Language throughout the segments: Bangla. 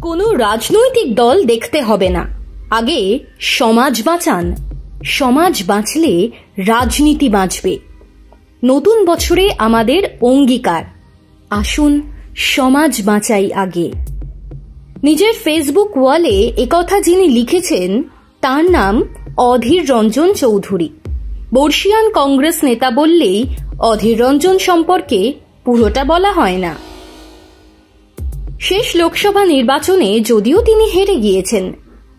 কোনো রাজনৈতিক দল দেখতে হবে না, আগে সমাজ বাঁচান। সমাজ বাঁচলে রাজনীতি বাঁচবে। নতুন বছরে আমাদের অঙ্গীকার, আসুন সমাজ বাঁচাই আগে। নিজের ফেসবুক ওয়ালে একথা যিনি লিখেছেন তার নাম অধীর রঞ্জন চৌধুরী। বর্ষিয়ান কংগ্রেস নেতা বললেই অধীর রঞ্জন সম্পর্কে পুরোটা বলা হয় না। শেষ লোকসভা নির্বাচনে যদিও তিনি হেরে গিয়েছেন,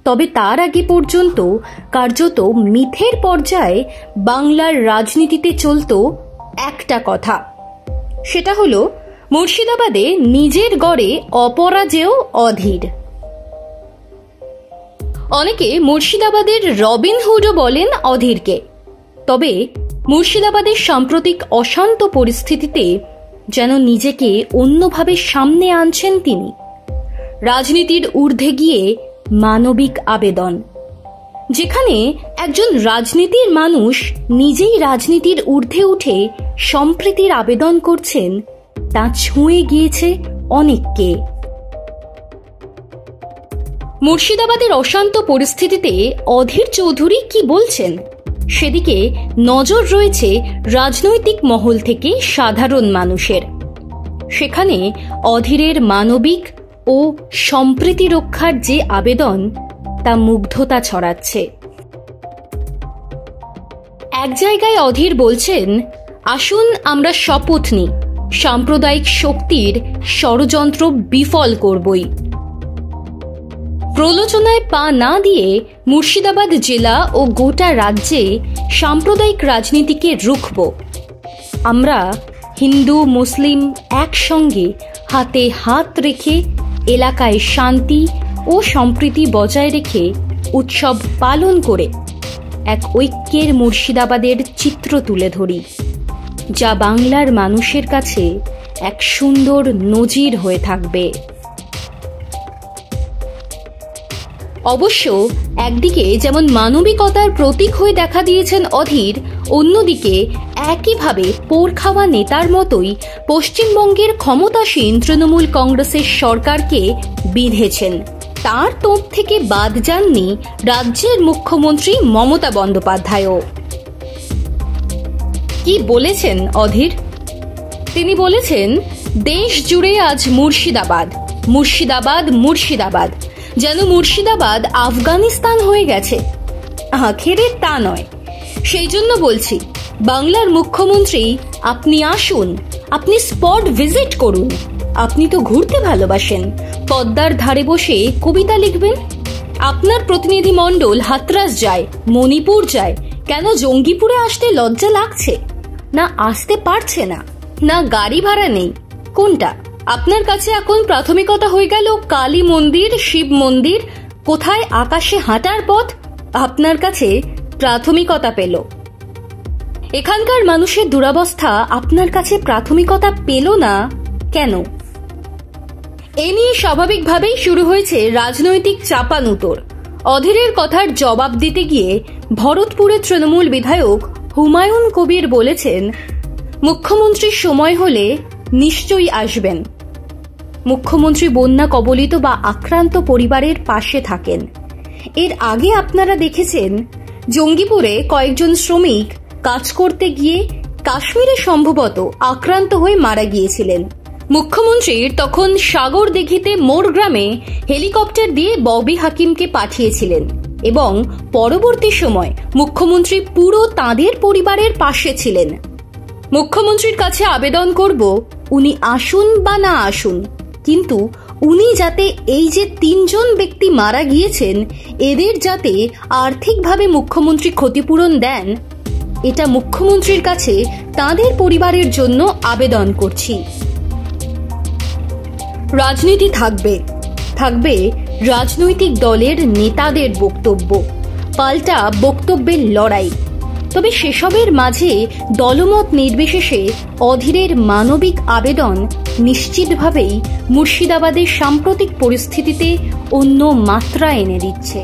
তবে তার আগে পর্যন্ত কার্যত মিথের পর্যায়ে বাংলার রাজনীতিতে চলত একটা কথা, সেটা হলো মুর্শিদাবাদে নিজের গড়ে অপরাজেয় অধীর। অনেকে মুর্শিদাবাদের রবিনহুডও বলেন অধীরকে। তবে মুর্শিদাবাদের সাম্প্রতিক অশান্ত পরিস্থিতিতে যেন নিজেকে অন্যভাবে সামনে আনছেন তিনি। রাজনীতির ঊর্ধ্বে গিয়ে মানবিক আবেদন, যেখানে একজন রাজনীতির মানুষ নিজেই রাজনীতির ঊর্ধ্বে উঠে সম্প্রীতির আবেদন করছেন, তা ছুঁয়ে গিয়েছে অনেককে। মুর্শিদাবাদের অশান্ত পরিস্থিতিতে অধীর চৌধুরী কি বলছেন সেদিকে নজর রয়েছে রাজনৈতিক মহল থেকে সাধারণ মানুষের। সেখানে অধীরের মানবিক ও সম্প্রীতি রক্ষার যে আবেদন, তা মুগ্ধতা ছড়াচ্ছে। এক জায়গায় অধীর বলছেন, আসুন আমরা শপথ নিই, সাম্প্রদায়িক শক্তির ষড়যন্ত্র বিফল করবই। প্রলোচনায় পা না দিয়ে মুর্শিদাবাদ জেলা ও গোটা রাজ্যে সাম্প্রদায়িক রাজনীতিকে রুখব। আমরা হিন্দু মুসলিম একসঙ্গে হাতে হাত রেখে এলাকায় শান্তি ও সম্প্রীতি বজায় রেখে উৎসব পালন করে এক ঐক্যের মুর্শিদাবাদের চিত্র তুলে ধরি, যা বাংলার মানুষের কাছে এক সুন্দর নজির হয়ে থাকবে। অবশ্য একদিকে যেমন মানবিকতার প্রতীক হয়ে দেখা দিয়েছেন অধীর, অন্যদিকে একইভাবে পোড় খাওয়া নেতার মতোই পশ্চিমবঙ্গের ক্ষমতাসীন তৃণমূল কংগ্রেসের সরকারকে বিঁধেছেন। তার তোপ থেকে বাদ যাননি রাজ্যের মুখ্যমন্ত্রী মমতা বন্দ্যোপাধ্যায়ও। কি বলেছেন অধীর? তিনি বলেছেন, দেশ জুড়ে আজ মুর্শিদাবাদ, মুর্শিদাবাদ, মুর্শিদাবাদ, যেন মুর্শিদাবাদ আফগানিস্তান হয়ে গেছে। আখেরে তা নয়। সেই জন্য বলছি, বাংলার মুখ্যমন্ত্রী আপনি আসুন, আপনি স্পট ভিজিট করুন। আপনি তো ঘুরতে ভালোবাসেন, পদ্মার ধারে বসে কবিতা লিখবেন। আপনার প্রতিনিধি মণ্ডল হাতরাস যায়, মণিপুর যায়, কেন জঙ্গিপুরে আসতে লজ্জা লাগছে? না আসতে পারছে না, না গাড়ি ভাড়া নেই, কোনটা? আপনার কাছে এখন প্রাথমিকতা হয়ে গেল কালী মন্দির, শিব মন্দির, কোথায় আকাশে হাঁটার পথ আপনার কাছে প্রাথমিকতা পেল। এখানকার মানুষের দুরবস্থা আপনার কাছে প্রাথমিকতা পেল না কেন? এ নিয়ে স্বাভাবিকভাবেই শুরু হয়েছে রাজনৈতিক চাপানুতোর। অধীরের কথার জবাব দিতে গিয়ে ভরতপুরের তৃণমূল বিধায়ক হুমায়ুন কবির বলেছেন, মুখ্যমন্ত্রীর সময় হলে নিশ্চয়ই আসবেন। মুখ্যমন্ত্রী বন্যা কবলিত বা আক্রান্ত পরিবারের পাশে থাকেন। এর আগে আপনারা দেখেছেন জঙ্গিপুরে কয়েকজন শ্রমিক কাজ করতে গিয়ে কাশ্মীরে সম্ভবত আক্রান্ত হয়ে মারা গিয়েছিলেন। মুখ্যমন্ত্রীর তখন সাগরদিঘিতে মোর গ্রামে হেলিকপ্টার দিয়ে ববি হাকিমকে পাঠিয়েছিলেন এবং পরবর্তী সময় মুখ্যমন্ত্রী পুরো তাঁদের পরিবারের পাশে ছিলেন। মুখ্যমন্ত্রীর কাছে আবেদন করব, উনি আসুন বা না আসুন, কিন্তু উনি যাতে এই যে 3 জন ব্যক্তি মারা গিয়েছেন, এদের যাতে আর্থিকভাবে মুখ্যমন্ত্রী ক্ষতিপূরণ দেন, এটা মুখ্যমন্ত্রীর কাছে তাদের পরিবারের জন্য আবেদন করছি। রাজনীতি থাকবে, থাকবে রাজনৈতিক দলের নেতাদের বক্তব্য, পাল্টা বক্তব্যের লড়াই। তবে সেসবের মাঝে দলমত নির্বিশেষে অধীরের মানবিক আবেদন নিশ্চিতভাবেই মুর্শিদাবাদের সাম্প্রতিক পরিস্থিতিতে অন্য মাত্রা এনে দিচ্ছে।